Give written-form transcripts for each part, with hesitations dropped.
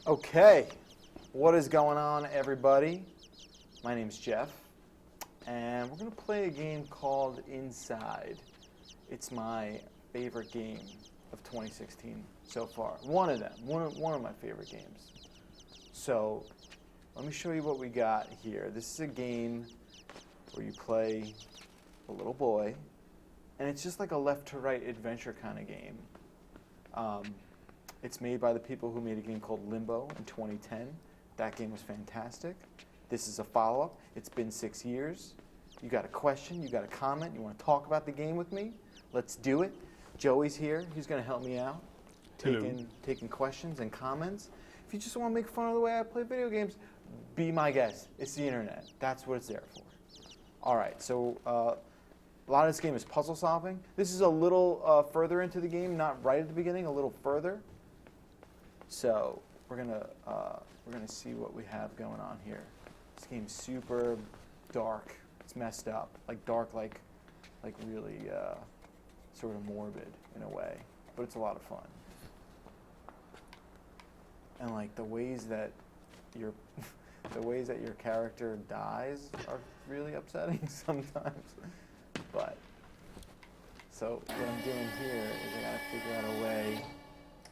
Okay, what is going on, everybody? My name's Jeff, and we're going to play a game called Inside. It's my favorite game of 2016 so far. One of them, one of my favorite games. So, let me show you what we got here. This is a game where you play a little boy, and it's just like a left-to-right adventure kind of game. It's made by the people who made a game called Limbo in 2010. That game was fantastic. This is a follow-up. It's been 6 years. You got a question, you got a comment, you want to talk about the game with me? Let's do it. Joey's here. He's going to help me out, taking questions and comments. If you just want to make fun of the way I play video games, be my guest. It's the internet. That's what it's there for. All right, so a lot of this game is puzzle solving. This is a little further into the game, not right at the beginning, a little further. So we're gonna see what we have going on here. This game's super dark. It's messed up, like dark, like really sort of morbid in a way, but it's a lot of fun. And like the ways that your character dies are really upsetting sometimes. But so what I'm doing here is I gotta figure out a way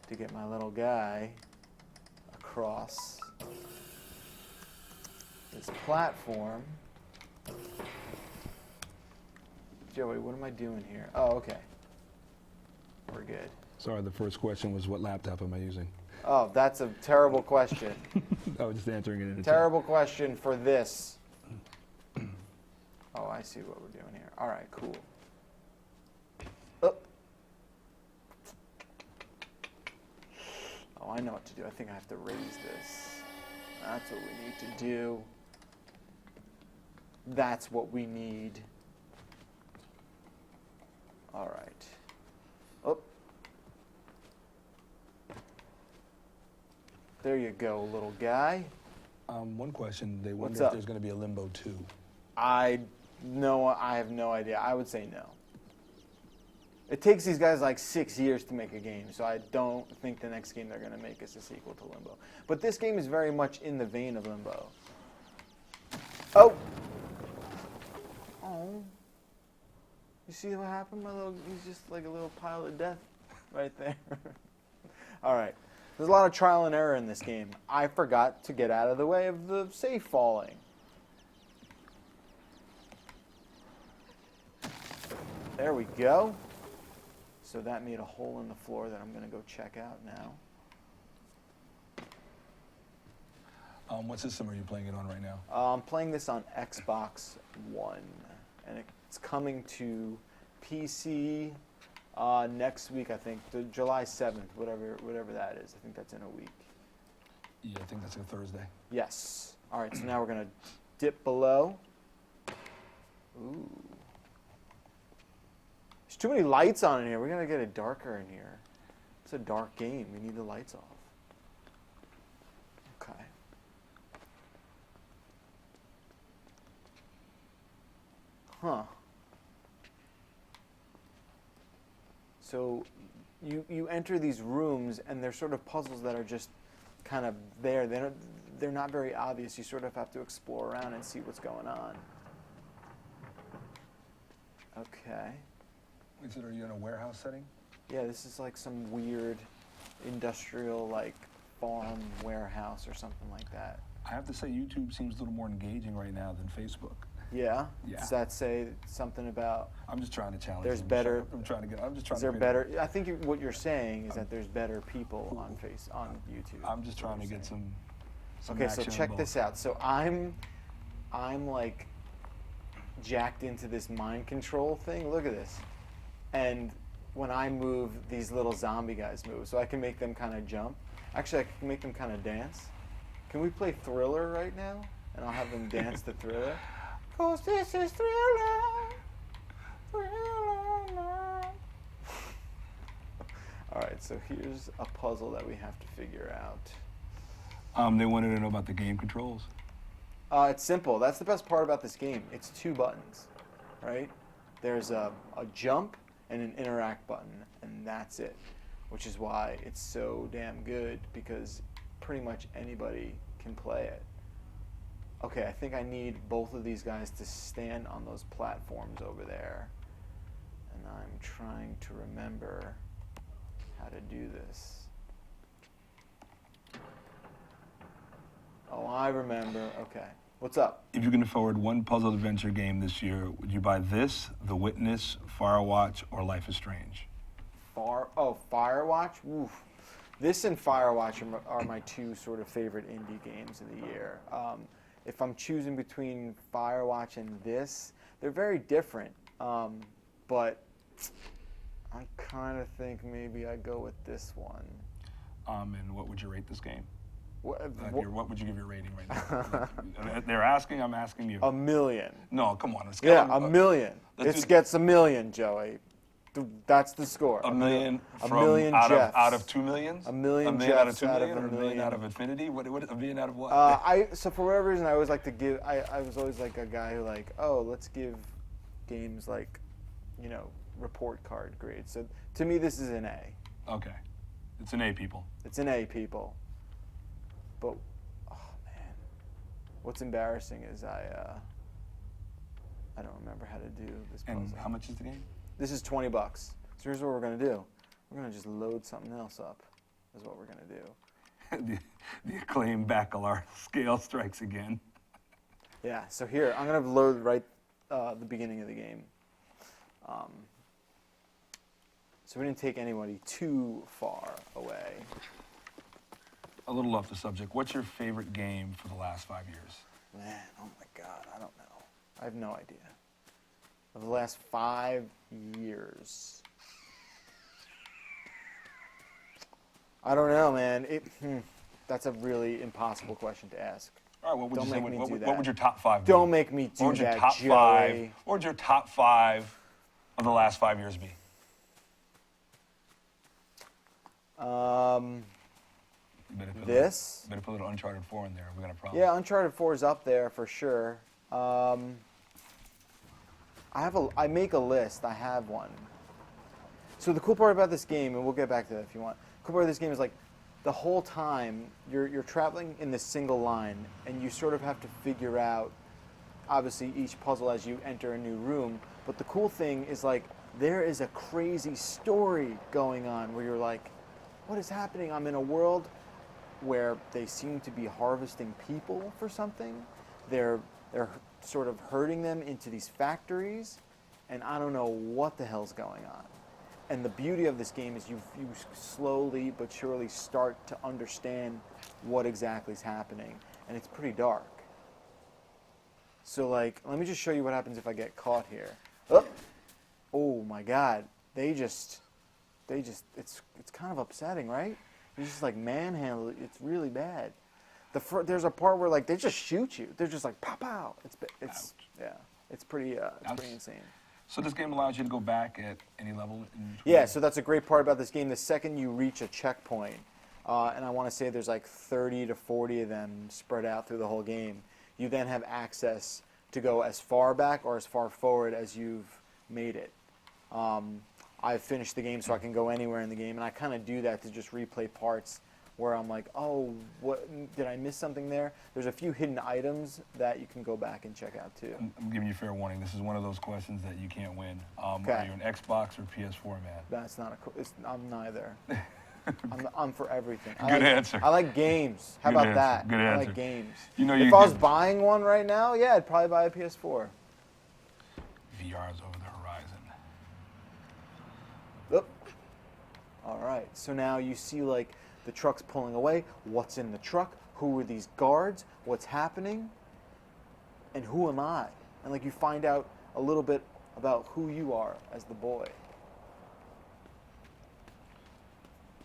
to get my little guy across this platform. Joey, what am I doing here? Oh, okay. We're good. Sorry, the first question was what laptop am I using? Oh, that's a terrible question. I was just answering it in a Terrible question for this. Oh, I see what we're doing here. All right, cool. Oh, I know what to do. I think I have to raise this. That's what we need to do. That's what we need. All right. Oh. There you go, little guy. One question. They What's wonder up? if there's going to be a Limbo 2. I have no idea. I would say no. It takes these guys like 6 years to make a game, so I don't think the next game they're going to make is a sequel to Limbo. But this game is very much in the vein of Limbo. Oh! Oh. You see what happened? He's just like a little pile of death right there. All right. There's a lot of trial and error in this game. I forgot to get out of the way of the safe falling. There we go. So that made a hole in the floor that I'm going to go check out now. What system are you playing it on right now? I'm playing this on Xbox One, and it's coming to PC next week, I think, July 7th, whatever that is. I think that's in a week. Yeah, I think that's a Thursday. Yes. All right, so now we're going to dip below. Ooh. There's too many lights on in here. We're going to get it darker in here. It's a dark game. We need the lights off. Okay. Huh. So you enter these rooms, and they're sort of puzzles that are just kind of there. They're not very obvious. You sort of have to explore around and see what's going on. Okay. Is it, are you in a warehouse setting? Yeah, this is like some weird industrial, like, farm warehouse or something like that. I have to say YouTube seems a little more engaging right now than Facebook. Yeah? Yeah. Does that say something about... I'm just trying to challenge There's them. better... I'm just trying Is there to better... I think what you're saying is that there's better people on YouTube. I'm just trying to get some Okay, so action check both. this out. So I'm like jacked into this mind control thing. Look at this. And when I move, these little zombie guys move. So I can make them kind of jump. Actually, I can make them kind of dance. Can we play Thriller right now? And I'll have them dance to Thriller. 'Cause this is Thriller. Thriller. All right, so here's a puzzle that we have to figure out. They wanted to know about the game controls. It's simple. That's the best part about this game. It's 2 buttons, right? There's a jump and an interact button, and that's it. Which is why it's so damn good, because pretty much anybody can play it. Okay, I think I need both of these guys to stand on those platforms over there. And I'm trying to remember how to do this. Oh, I remember. Okay. What's up? If you're going to forward one puzzle adventure game this year, would you buy this, The Witness, Firewatch, or Life is Strange? Firewatch? Oof. This and Firewatch are my two sort of favorite indie games of the year. If I'm choosing between Firewatch and this, they're very different. But I kind of think maybe I'd go with this one. And what would you rate this game? What What would you give your rating right now? They're asking, I'm asking you. 1 million. No, come on. Yeah, 1 million. It gets 1 million, Joey. That's the score. 1 million A from million out of 2 millions? 1 million out of Jeffs 2 out million, of or a 1 million million. out of Infinity? What, a million out of what? So for whatever reason, I always like to give. I was always like a guy who like, oh, let's give games like, report card grades. So to me, this is an A. Okay. It's an A, people. It's an A, people. But, oh man, what's embarrassing is I don't remember how to do this puzzle. And how much is the game? This is $20. So here's what we're gonna do. We're gonna just load something else up. Is what we're gonna do. the acclaimed Bakalar scale strikes again. Yeah. So here, I'm gonna load right the beginning of the game. So we didn't take anybody too far away. A little off the subject. What's your favorite game for the last 5 years? Man, oh my God, I don't know. I have no idea. Of the last 5 years. I don't know, man. That's a really impossible question to ask. All right, what would Don't you say? make me do What that. would your top 5 be? Don't make me do What would your that, top Joey. 5? What would your top 5 of the last 5 years be? This? Better put a little Uncharted 4 in there. We got a problem. Yeah, Uncharted 4 is up there for sure. I make a list. I have one. So the cool part about this game, and we'll get back to that if you want. The cool part of this game is like the whole time you're traveling in this single line, and you sort of have to figure out, obviously, each puzzle as you enter a new room. But the cool thing is like there is a crazy story going on where you're like, what is happening? I'm in a world where they seem to be harvesting people for something. They're sort of herding them into these factories, and I don't know what the hell's going on. And the beauty of this game is you slowly but surely start to understand what exactly is happening, and it's pretty dark. So like, let me just show you what happens if I get caught here. Oh my God, it's kind of upsetting, right? You just like manhandle it. It's really bad. There's a part where like they just shoot you. They're just like pow pow. It's pretty insane. So this game allows you to go back at any level? Yeah, so that's a great part about this game. The second you reach a checkpoint, and I want to say there's like 30 to 40 of them spread out through the whole game, you then have access to go as far back or as far forward as you've made it. I've finished the game so I can go anywhere in the game, and I kind of do that to just replay parts where I'm like, oh, what did I miss something there? There's a few hidden items that you can go back and check out too. I'm giving you fair warning. This is one of those questions that you can't win. Okay. Are you an Xbox or PS4 man? That's not I'm neither. I'm for everything. Good answer. I like games. How Good about answer. that? Good I answer. like games. You know, if I was buying one right now, yeah, I'd probably buy a PS4. VR's over the horizon. Oop. All right. So now you see like the truck's pulling away. What's in the truck? Who are these guards? What's happening? And who am I? And like you find out a little bit about who you are as the boy.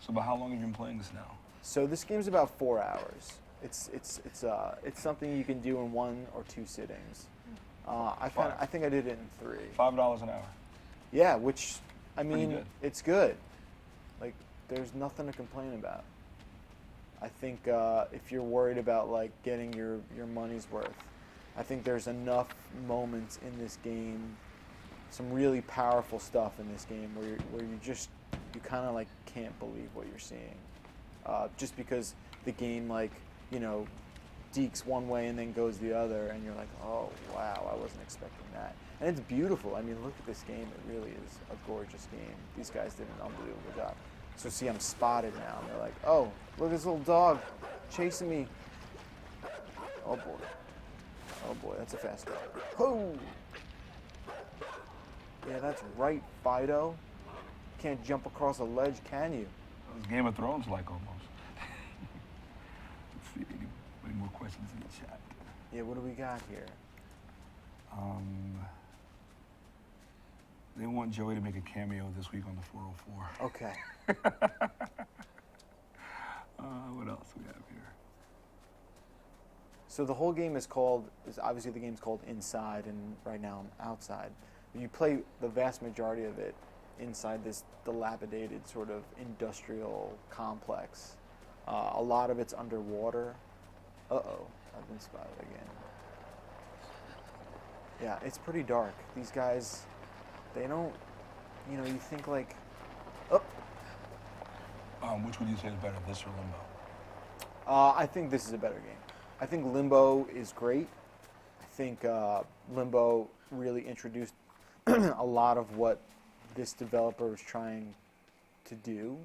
So about how long have you been playing this now? So this game's about 4 hours. It's something you can do in 1 or 2 sittings. I think I did it in 3. $5 an hour. Yeah, which I Pretty mean, good. it's good. Like there's nothing to complain about. I think if you're worried about like getting your money's worth, I think there's enough moments in this game, some really powerful stuff in this game where you kind of like can't believe what you're seeing, just because the game like, dekes one way and then goes the other, and you're like, oh wow, I wasn't expecting that. And it's beautiful. I mean, look at this game. It really is a gorgeous game. These guys did an unbelievable job. So see, I'm spotted now, and they're like, oh, look at this little dog chasing me. Oh boy. Oh boy, that's a fast dog. Oh! Yeah, that's right, Fido. Can't jump across a ledge, can you? It's Game of Thrones like almost. Let's see, any more questions in the chat? Yeah, what do we got here? They want Joey to make a cameo this week on the 404. Okay. What else do we have here? So the whole game is obviously the game's called Inside, and right now I'm outside. You play the vast majority of it inside this dilapidated sort of industrial complex. A lot of it's underwater. Uh-oh, I've been spotted again. Yeah, it's pretty dark. These guys, they don't, you think like, oh. Which would you say is better, this or Limbo? I think this is a better game. I think Limbo is great. I think Limbo really introduced a lot of what this developer is trying to do,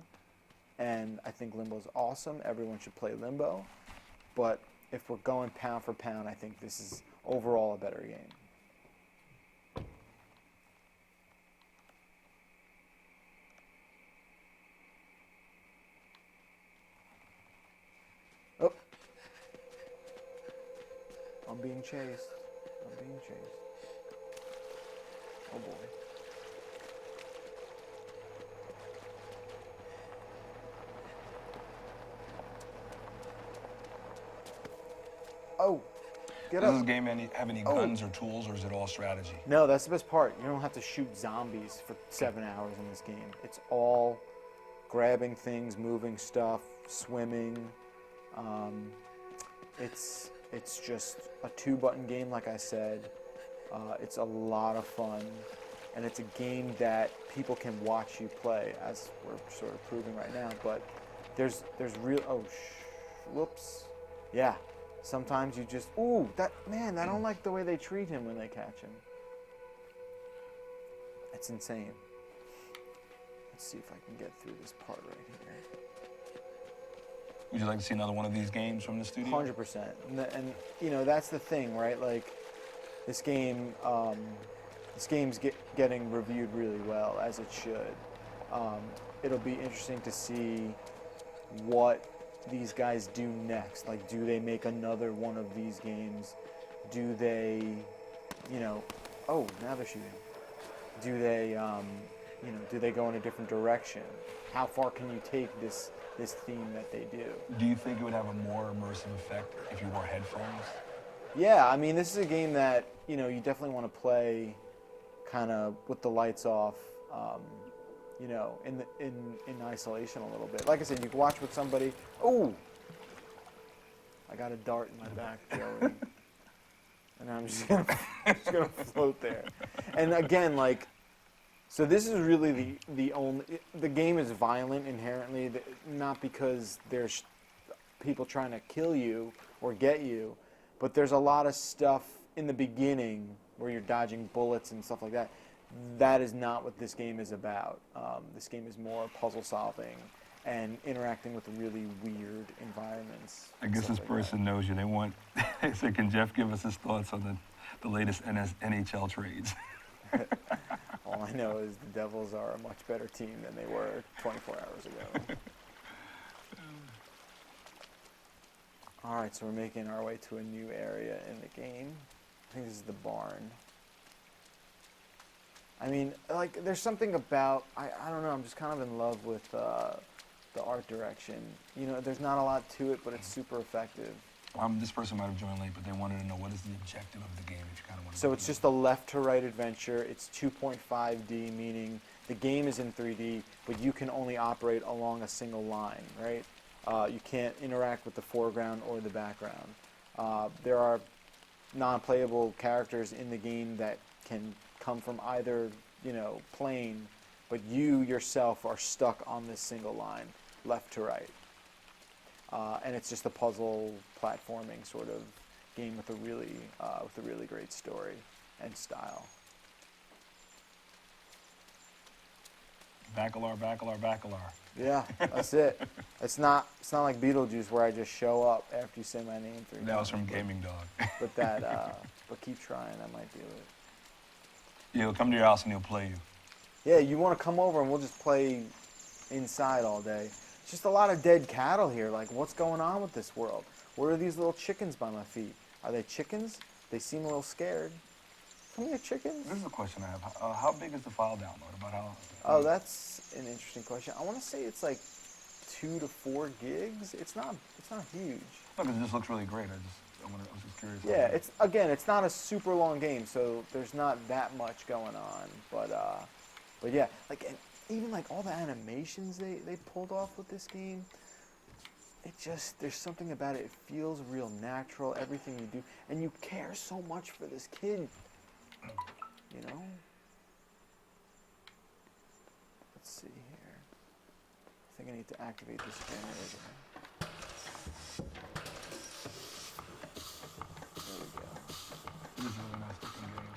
and I think Limbo's awesome. Everyone should play Limbo, but if we're going pound for pound, I think this is overall a better game. Oh, I'm being chased. Oh boy. Oh, get up. Does this game have any guns or tools, or is it all strategy? No, that's the best part. You don't have to shoot zombies for 7 hours in this game. It's all grabbing things, moving stuff, swimming. It's just a 2-button game, like I said. It's a lot of fun, and it's a game that people can watch you play, as we're sort of proving right now. But there's real whoops, yeah. Sometimes you just I don't like the way they treat him when they catch him. It's insane. Let's see if I can get through this part right here. Would you like to see another one of these games from the studio? 100%. And that's the thing, right? Like, this game's getting reviewed really well, as it should. It'll be interesting to see what these guys do next. Like, do they make another one of these games? Do they, oh, now they're shooting. Do they, do they go in a different direction? How far can you take this theme that they do? Do you think it would have a more immersive effect if you wore headphones? Yeah, I mean, this is a game that, you definitely want to play kind of with the lights off, in isolation a little bit. Like I said, you can watch with somebody. Oh, I got a dart in my back, Joey. And I'm just gonna float there. And again, like, so this is really the game is violent inherently, not because there's people trying to kill you or get you, but there's a lot of stuff in the beginning where you're dodging bullets and stuff like that. That is not what this game is about. This game is more puzzle solving and interacting with really weird environments. I guess this person knows you. They said, can Jeff give us his thoughts on the latest NHL trades? All I know is the Devils are a much better team than they were 24 hours ago. All right, so we're making our way to a new area in the game. I think this is the barn. I mean, like, there's something about, I don't know, I'm just kind of in love with the art direction. There's not a lot to it, but it's super effective. This person might have joined late, but they wanted to know, what is the objective of the game, if you kind of want to So it's just a left-to-right adventure. It's 2.5D, meaning the game is in 3D, but you can only operate along a single line, right? You can't interact with the foreground or the background. There are non-playable characters in the game that can come from either, plane, but you yourself are stuck on this single line, left to right. and it's just a puzzle platforming sort of game with a really great story and style. Bakalar, Bakalar, Bakalar. Yeah, that's it. It's not like Beetlejuice where I just show up after you say my name 3 times. That was from Gaming Dog. But keep trying. I might do it. He'll come to your house and he'll play you. Yeah, you want to come over and we'll just play inside all day. It's just a lot of dead cattle here. Like, what's going on with this world? What are these little chickens by my feet? Are they chickens? They seem a little scared. Come here, chickens. This is a question I have. How big is the file download? About how? Oh, that's an interesting question. I want to say it's like 2 to 4 gigs. It's not huge. No, because it just looks really great. I was just curious. Yeah, it's not a super long game, so there's not that much going on. But yeah, like, and even like all the animations they pulled off with this game, there's something about it. It feels real natural. Everything you do, and you care so much for this kid. You know. Let's see here. I think I need to activate this generator. There we go. This is a really nice looking game.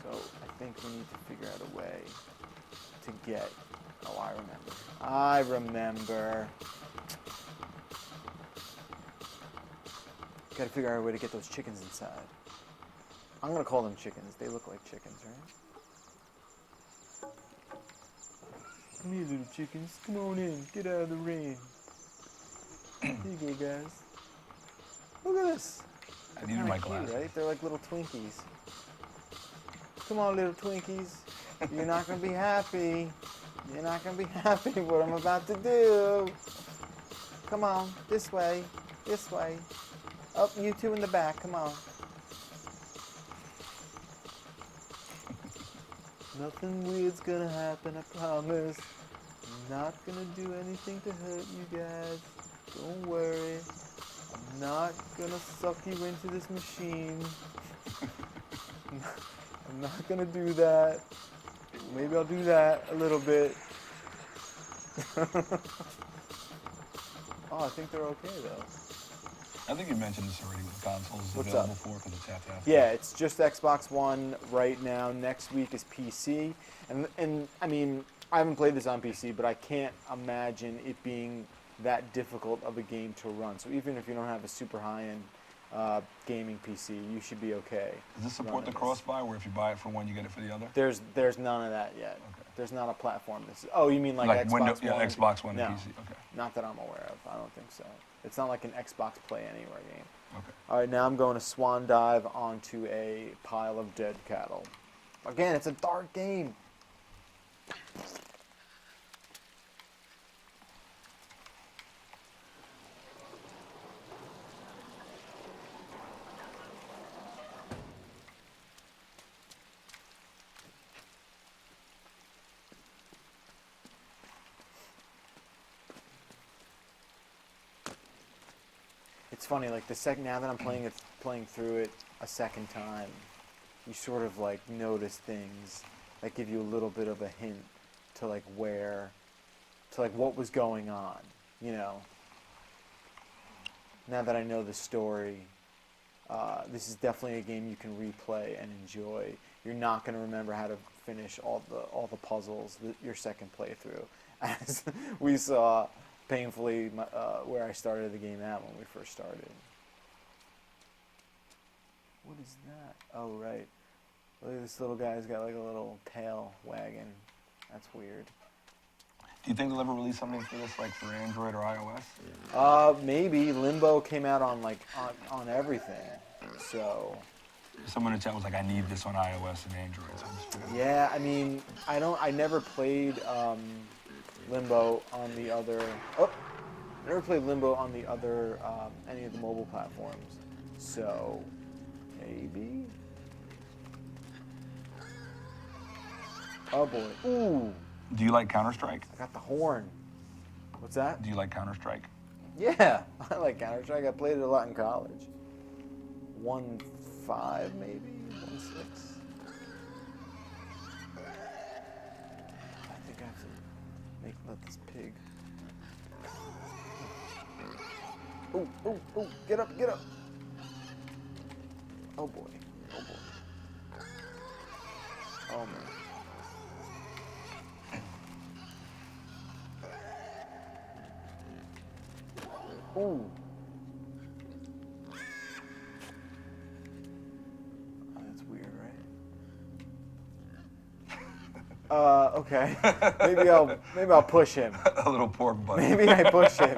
So I think we need to figure out a way to get. Oh, I remember. Gotta figure out a way to get those chickens inside. I'm gonna call them chickens. They look like chickens, right? Come here, little chickens. Come on in. Get out of the rain. Here you go, guys. Look at this. I needed my Cute, glasses. right? They're like little Twinkies. Come on, little Twinkies. You're not gonna be happy. You're not gonna be happy with what I'm about to do. Come on, this way. This way. Up, you two in the back, come on. Nothing weird's gonna happen, I promise. I'm not gonna do anything to hurt you guys. Don't worry. I'm not gonna suck you into this machine. I'm not gonna do that. Maybe I'll do that a little bit. Oh, I think they're okay though. I think you mentioned this already with the consoles What's available up? for because it's half. Yeah, it's just Xbox One right now. Next week is PC. And I mean, I haven't played this on PC, but I can't imagine it being that difficult of a game to run. So even if you don't have a super high-end gaming PC, you should be okay. Does this support the cross-buy, where if you buy it for one, you get it for the other? There's none of that yet. Okay. There's not a platform. Oh, you mean like Xbox Windows, One? yeah, Xbox One No, and PC. Okay. not that I'm aware of. I don't think so. It's not like an Xbox Play Anywhere game. Okay. All right, now I'm going to swan dive onto a pile of dead cattle. Again, it's a dark game. It's funny, like now that I'm playing through it a second time, you sort of like notice things that give you a little bit of a hint to like what was going on, you know. Now that I know the story, this is definitely a game you can replay and enjoy. You're not going to remember how to finish all the puzzles your second playthrough, as we saw painfully where I started the game at when we first started. What is that? Oh, right. Look at this little guy's got like a little tail wagging. That's weird. Do you think they'll ever release something for this, like for Android or iOS? Maybe. Limbo came out on on everything. So. Someone in the chat was like, "I need this on iOS and Android." So I'm just figuring. Yeah, I mean, I never played Limbo on the other. Oh, I never played Limbo on the other any of the mobile platforms. So maybe. Oh boy. Ooh. Do you like Counter-Strike? I got the horn. What's that? Do you like Counter-Strike? Yeah, I like Counter-Strike. I played it a lot in college. 1.5 maybe, 1.6. Let this pig. Oh, oh, oh, get up, get up. Oh boy, oh boy. Oh man. Ooh. Oh, that's weird, right? Okay. Maybe I'll push him. A little pork butt. Maybe I push him.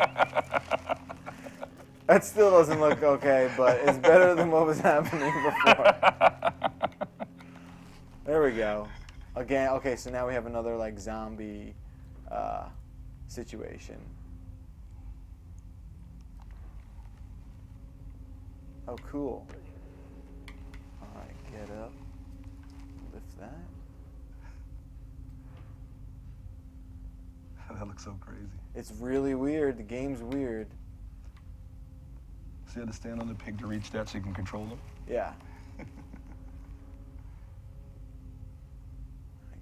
That still doesn't look okay, but it's better than what was happening before. There we go. Again, okay, so now we have another like zombie situation. Oh, cool. All right, get up. Lift that. That looks so crazy. It's really weird. The game's weird. So you had to stand on the pig to reach that so you can control them? Yeah. I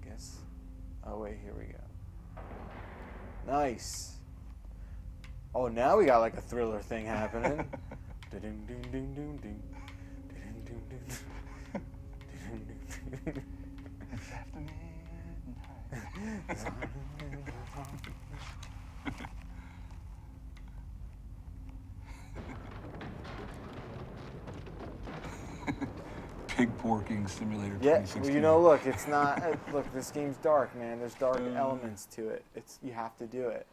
guess. Oh, wait, here we go. Nice. Oh, now we got like a thriller thing happening. It's after midnight. Pig porking simulator Yeah, 2016. well, you know, look, it's not. Look, this game's dark, man. There's dark elements to it. You have to do it.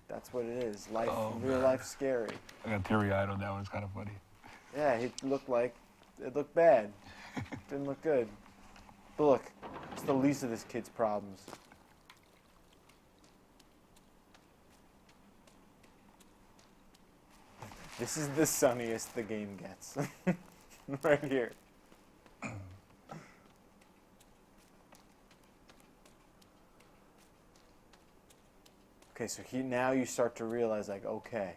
That's what it is. Life, real life's scary. I got teary-eyed on that one. It's kind of funny. Yeah, it looked bad. Didn't look good. But look, it's the least of this kid's problems. This is the sunniest the game gets. Right here. Okay, so now you start to realize, like, okay,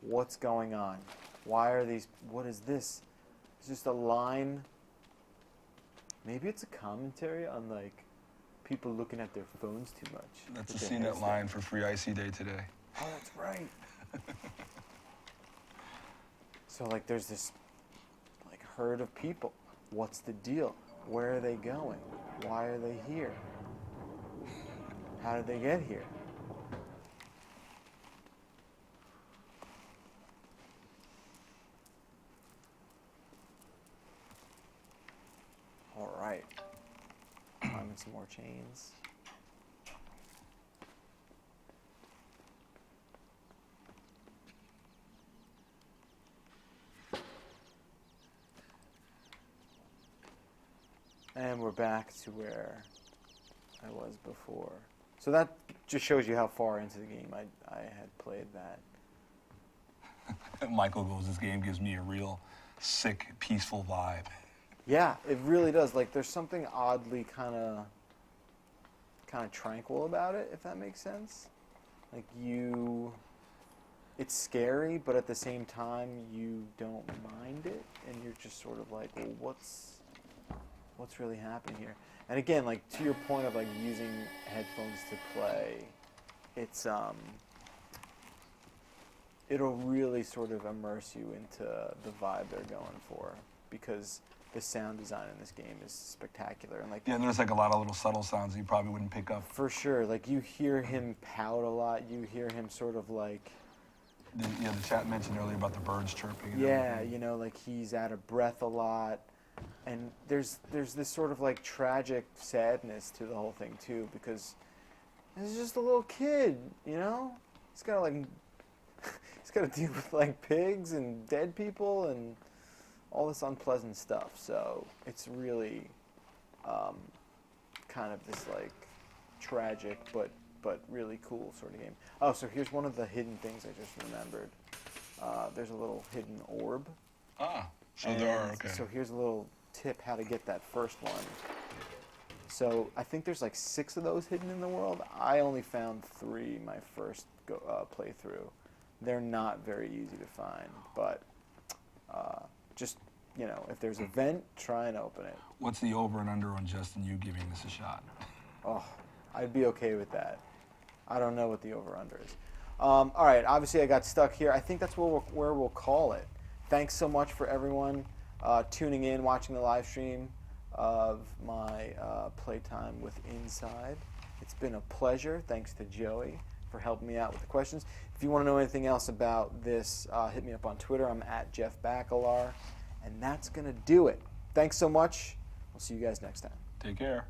what's going on? Why are these, what is this? It's just a line. Maybe it's a commentary on, like, people looking at their phones too much. That's a CNET line for Free IC Day today. Oh, that's right. So, like, there's this, like, herd of people. What's the deal? Where are they going? Why are they here? How did they get here? All right. Climbing some more chains. And we're back to where I was before. So that just shows you how far into the game I had played that. Michael goes, this game gives me a real sick, peaceful vibe. Yeah, it really does. Like, there's something oddly kind of tranquil about it, if that makes sense. Like, it's scary, but at the same time, you don't mind it, and you're just sort of like, well, what's really happening here? And again, like, to your point of, like, using headphones to play, it's, it'll really sort of immerse you into the vibe they're going for, because the sound design in this game is spectacular. And, like, Yeah, and there's like a lot of little subtle sounds you probably wouldn't pick up. for sure, like, you hear him pout a lot, you hear him sort of like, The chat mentioned earlier about the birds chirping. And yeah, everything. you know, like, he's out of breath a lot. And there's this sort of, like, tragic sadness to the whole thing, too, because he's just a little kid, you know? He's got to, like, he's got to deal with, like, pigs and dead people and all this unpleasant stuff. So it's really kind of this, like, tragic but really cool sort of game. Oh, so here's one of the hidden things I just remembered. There's a little hidden orb. Ah, so there are, okay. So here's a little tip how to get that first one. So I think there's like 6 of those hidden in the world. I only found 3 my first playthrough. They're not very easy to find, but just, you know, if there's a vent, try and open it. What's the over and under on Justin you giving this a shot? Oh, I'd be okay with that. I don't know what the over-under is. All right, obviously I got stuck here. I think that's where we'll call it. Thanks so much for everyone tuning in, watching the live stream of my playtime with Inside. It's been a pleasure. Thanks to Joey for helping me out with the questions. If you want to know anything else about this, hit me up on Twitter. I'm at Jeff Bakalar. And that's going to do it. Thanks so much. We'll see you guys next time. Take care.